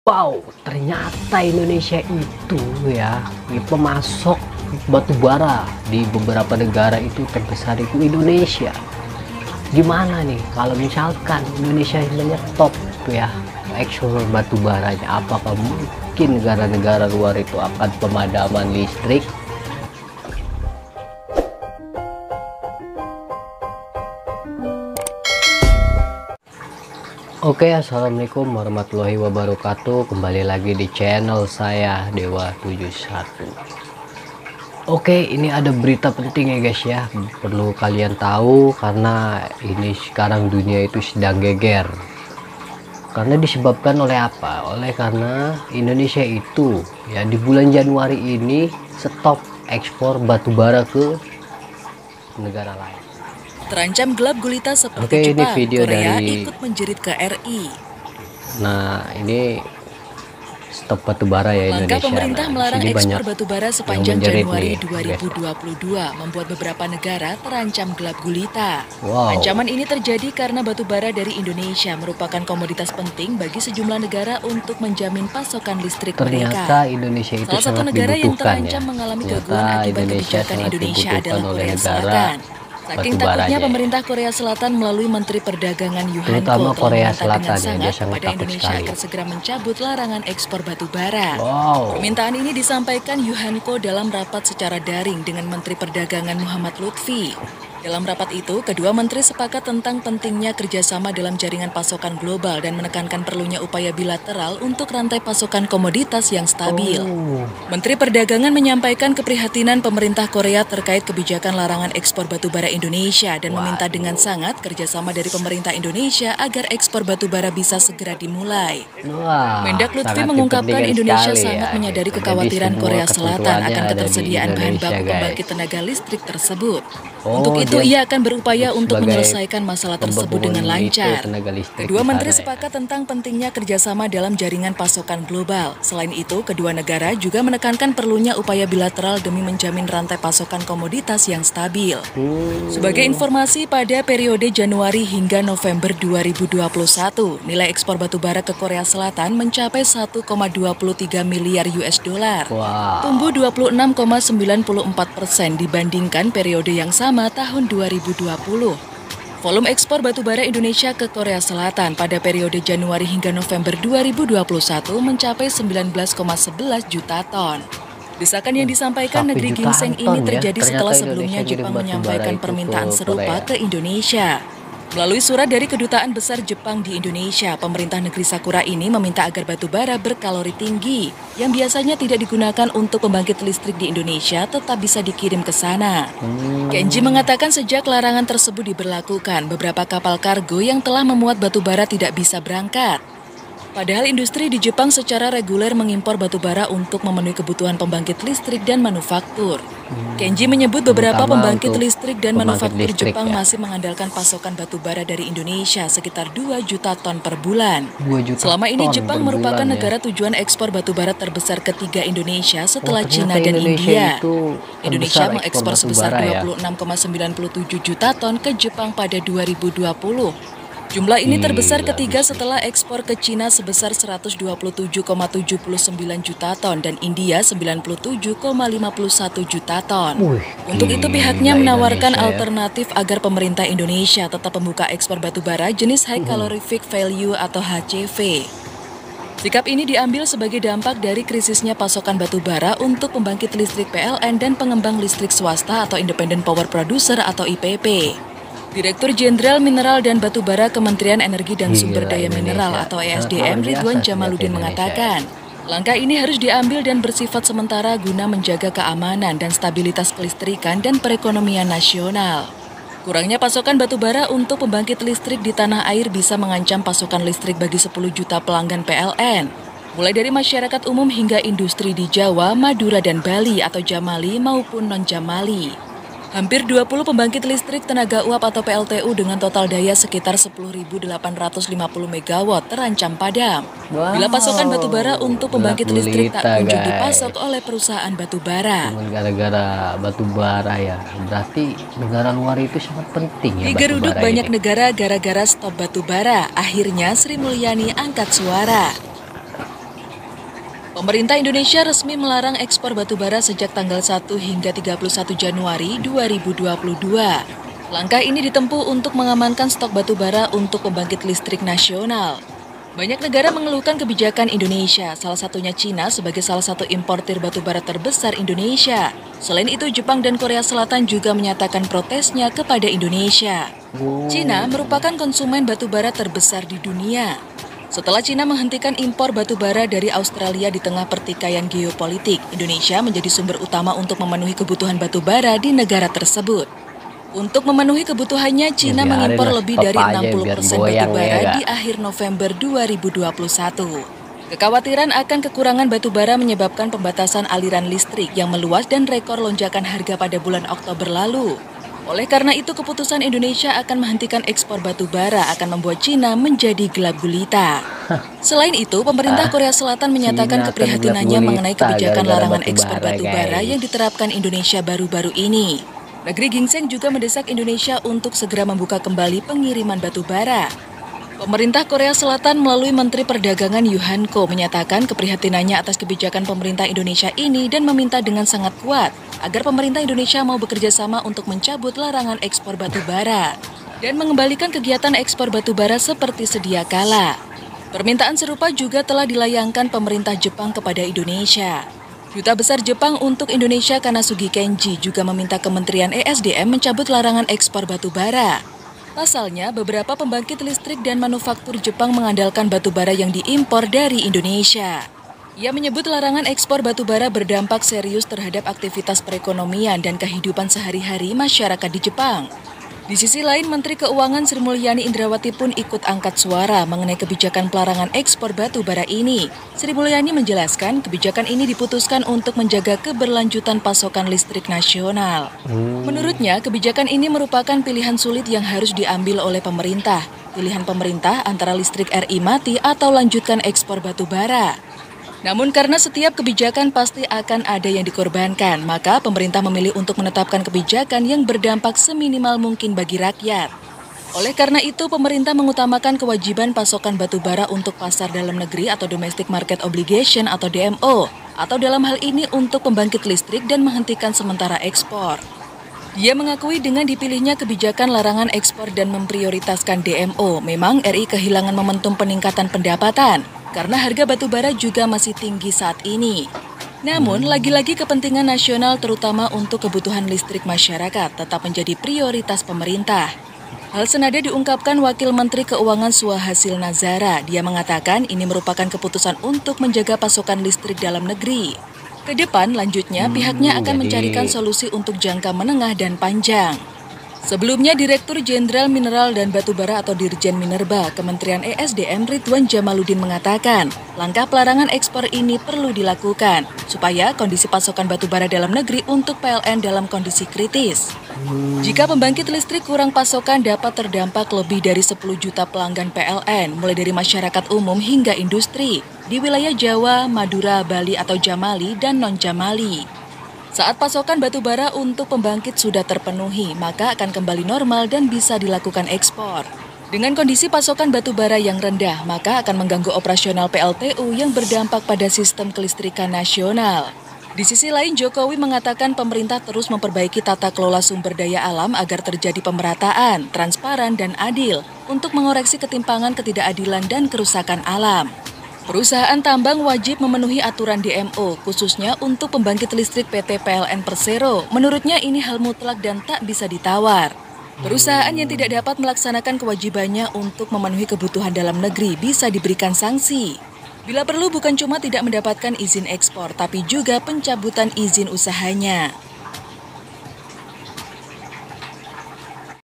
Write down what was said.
Wow, ternyata Indonesia itu ya pemasok batu bara di beberapa negara itu terbesar itu Indonesia. Gimana nih kalau misalkan Indonesia menyetop ya ekspor batu baranya, apakah mungkin negara-negara luar itu akan pemadaman listrik? Oke, assalamualaikum warahmatullahi wabarakatuh. Kembali lagi di channel saya Dewa 71. Oke, ini ada berita penting ya guys ya, perlu kalian tahu karena ini sekarang dunia itu sedang geger. Karena disebabkan oleh apa? Karena Indonesia itu ya di bulan Januari ini stop ekspor batu bara ke negara lain. Terancam gelap gulita seperti Oke, ini Jepang, video Korea dari ikut menjerit ke RI. Nah, ini stop batu bara ya Langkah Indonesia. pemerintah melarang Sini ekspor batu bara sepanjang Januari nih, 2022 membuat beberapa negara terancam gelap gulita. Wow. Ancaman ini terjadi karena batu bara dari Indonesia merupakan komoditas penting bagi sejumlah negara untuk menjamin pasokan listrik Ternyata mereka. Indonesia itu Salah satu sangat negara yang dibutuhkan terancam ya. mengalami Ternyata gangguan akibat Indonesia kebijakan sangat Indonesia dibutuhkan adalah oleh Korea negara Selatan. Saking batu takutnya baranya. pemerintah Korea Selatan melalui Menteri Perdagangan Yuhanko Terutama telah Korea meminta Selatan dengan ya, sangat dia sangat kepada takut Indonesia sekali. agar segera mencabut larangan ekspor batu bara. Wow. Permintaan ini disampaikan Yuhanko dalam rapat secara daring dengan Menteri Perdagangan Muhammad Lutfi. Dalam rapat itu, kedua menteri sepakat tentang pentingnya kerjasama dalam jaringan pasokan global dan menekankan perlunya upaya bilateral untuk rantai pasokan komoditas yang stabil. Menteri Perdagangan menyampaikan keprihatinan pemerintah Korea terkait kebijakan larangan ekspor batu bara Indonesia dan meminta dengan sangat kerjasama dari pemerintah Indonesia agar ekspor batu bara bisa segera dimulai. Wah, Mendak Lutfi sangat mengungkapkan Indonesia sekali sangat ya, menyadari gitu. kekhawatiran Jadi semua Korea Selatan ketentuannya akan ada di ketersediaan bahan Indonesia, baku guys. pembangkit tenaga listrik tersebut. Oh, Untuk itu ia akan berupaya untuk sebagai menyelesaikan masalah tersebut dengan lancar. Kedua menteri sepakat tentang pentingnya kerjasama dalam jaringan pasokan global. Selain itu, kedua negara juga menekankan perlunya upaya bilateral demi menjamin rantai pasokan komoditas yang stabil. Sebagai informasi, pada periode Januari hingga November 2021, nilai ekspor batu bara ke Korea Selatan mencapai 1,23 miliar US dollar. Tumbuh 26,94% dibandingkan periode yang sama tahun 2020. Volume ekspor batu bara Indonesia ke Korea Selatan pada periode Januari hingga November 2021 mencapai 19,11 juta ton. Desakan yang disampaikan negeri ginseng ini terjadi setelah sebelumnya Jepang menyampaikan permintaan serupa ke Indonesia. Melalui surat dari Kedutaan Besar Jepang di Indonesia, pemerintah negeri Sakura ini meminta agar batu bara berkalori tinggi yang biasanya tidak digunakan untuk pembangkit listrik di Indonesia tetap bisa dikirim ke sana. Kenji mengatakan sejak larangan tersebut diberlakukan, beberapa kapal kargo yang telah memuat batu bara tidak bisa berangkat. Padahal industri di Jepang secara reguler mengimpor batu bara untuk memenuhi kebutuhan pembangkit listrik dan manufaktur. Kenji menyebut beberapa pembangkit listrik dan manufaktur Jepang masih mengandalkan pasokan batu bara dari Indonesia sekitar 2 juta ton per bulan. Selama ini Jepang merupakan negara tujuan ekspor batu bara terbesar ketiga Indonesia setelah Cina dan India. Indonesia mengekspor sebesar 26,97 juta ton ke Jepang pada 2020. Jumlah ini terbesar ketiga setelah ekspor ke Cina sebesar 127,79 juta ton dan India 97,51 juta ton. Untuk itu pihaknya menawarkan alternatif agar pemerintah Indonesia tetap membuka ekspor batu bara jenis High Calorific Value atau HCV. Sikap ini diambil sebagai dampak dari krisisnya pasokan batu bara untuk pembangkit listrik PLN dan pengembang listrik swasta atau Independent Power Producer atau IPP. Direktur Jenderal Mineral dan Batu Bara Kementerian Energi dan Sumber Daya Mineral atau ESDM Ridwan Jamaluddin mengatakan, langkah ini harus diambil dan bersifat sementara guna menjaga keamanan dan stabilitas kelistrikan dan perekonomian nasional. Kurangnya pasokan batu bara untuk pembangkit listrik di tanah air bisa mengancam pasokan listrik bagi 10 juta pelanggan PLN, mulai dari masyarakat umum hingga industri di Jawa, Madura, dan Bali atau Jamali maupun non-Jamali. Hampir 20 pembangkit listrik tenaga uap atau PLTU dengan total daya sekitar 10.850 MW terancam padam. Bila pasokan batu bara untuk pembangkit listrik tak kunjung dipasok oleh perusahaan batu bara. Gara-gara batu bara ya, berarti negara luar itu sangat penting ya. Digeruduk banyak negara gara-gara stop batu bara. Akhirnya Sri Mulyani angkat suara. Pemerintah Indonesia resmi melarang ekspor batubara sejak tanggal 1 hingga 31 Januari 2022. Langkah ini ditempuh untuk mengamankan stok batubara untuk pembangkit listrik nasional. Banyak negara mengeluhkan kebijakan Indonesia, salah satunya Cina sebagai salah satu importir batubara terbesar Indonesia. Selain itu, Jepang dan Korea Selatan juga menyatakan protesnya kepada Indonesia. Cina merupakan konsumen batubara terbesar di dunia. Setelah Cina menghentikan impor batubara dari Australia di tengah pertikaian geopolitik, Indonesia menjadi sumber utama untuk memenuhi kebutuhan batubara di negara tersebut. Untuk memenuhi kebutuhannya, Cina mengimpor lebih dari 60% batubara di akhir November 2021. Kekhawatiran akan kekurangan batubara menyebabkan pembatasan aliran listrik yang meluas dan rekor lonjakan harga pada bulan Oktober lalu. Oleh karena itu, keputusan Indonesia akan menghentikan ekspor batubara akan membuat Cina menjadi gelap gulita. Selain itu, pemerintah Korea Selatan menyatakan keprihatinannya mengenai kebijakan larangan ekspor batubara yang diterapkan Indonesia baru-baru ini. Negeri gingseng juga mendesak Indonesia untuk segera membuka kembali pengiriman batubara. Pemerintah Korea Selatan melalui Menteri Perdagangan Yoo Han-ko menyatakan keprihatinannya atas kebijakan pemerintah Indonesia ini dan meminta dengan sangat kuat agar pemerintah Indonesia mau bekerja sama untuk mencabut larangan ekspor batubara dan mengembalikan kegiatan ekspor batubara seperti sedia kala. Permintaan serupa juga telah dilayangkan pemerintah Jepang kepada Indonesia. Duta Besar Jepang untuk Indonesia Kanasugi Kenji juga meminta Kementerian ESDM mencabut larangan ekspor batubara. Pasalnya, beberapa pembangkit listrik dan manufaktur Jepang mengandalkan batubara yang diimpor dari Indonesia. Ia menyebut larangan ekspor batubara berdampak serius terhadap aktivitas perekonomian dan kehidupan sehari-hari masyarakat di Jepang. Di sisi lain, Menteri Keuangan Sri Mulyani Indrawati pun ikut angkat suara mengenai kebijakan pelarangan ekspor batubara ini. Sri Mulyani menjelaskan kebijakan ini diputuskan untuk menjaga keberlanjutan pasokan listrik nasional. Menurutnya, kebijakan ini merupakan pilihan sulit yang harus diambil oleh pemerintah. Pilihan pemerintah antara listrik RI mati atau lanjutkan ekspor batubara. Namun karena setiap kebijakan pasti akan ada yang dikorbankan, maka pemerintah memilih untuk menetapkan kebijakan yang berdampak seminimal mungkin bagi rakyat. Oleh karena itu, pemerintah mengutamakan kewajiban pasokan batubara untuk pasar dalam negeri atau domestic market obligation atau DMO, atau dalam hal ini untuk pembangkit listrik dan menghentikan sementara ekspor. Dia mengakui dengan dipilihnya kebijakan larangan ekspor dan memprioritaskan DMO, memang RI kehilangan momentum peningkatan pendapatan, karena harga batubara juga masih tinggi saat ini. Namun, lagi-lagi kepentingan nasional terutama untuk kebutuhan listrik masyarakat tetap menjadi prioritas pemerintah. Hal senada diungkapkan Wakil Menteri Keuangan Suhasil Nazara. Dia mengatakan ini merupakan keputusan untuk menjaga pasokan listrik dalam negeri. Ke depan, lanjutnya, pihaknya akan mencarikan solusi untuk jangka menengah dan panjang. Sebelumnya, Direktur Jenderal Mineral dan Batubara atau Dirjen Minerba, Kementerian ESDM Ridwan Jamaluddin mengatakan, langkah pelarangan ekspor ini perlu dilakukan supaya kondisi pasokan batubara dalam negeri untuk PLN dalam kondisi kritis. Jika pembangkit listrik kurang pasokan dapat terdampak lebih dari 10 juta pelanggan PLN, mulai dari masyarakat umum hingga industri, di wilayah Jawa, Madura, Bali atau Jamali dan non-Jamali. Saat pasokan batubara untuk pembangkit sudah terpenuhi, maka akan kembali normal dan bisa dilakukan ekspor. Dengan kondisi pasokan batubara yang rendah, maka akan mengganggu operasional PLTU yang berdampak pada sistem kelistrikan nasional. Di sisi lain, Jokowi mengatakan pemerintah terus memperbaiki tata kelola sumber daya alam agar terjadi pemerataan, transparan, dan adil untuk mengoreksi ketimpangan, ketidakadilan, dan kerusakan alam. Perusahaan tambang wajib memenuhi aturan DMO, khususnya untuk pembangkit listrik PT PLN Persero. Menurutnya ini hal mutlak dan tak bisa ditawar. Perusahaan yang tidak dapat melaksanakan kewajibannya untuk memenuhi kebutuhan dalam negeri bisa diberikan sanksi. Bila perlu bukan cuma tidak mendapatkan izin ekspor, tapi juga pencabutan izin usahanya.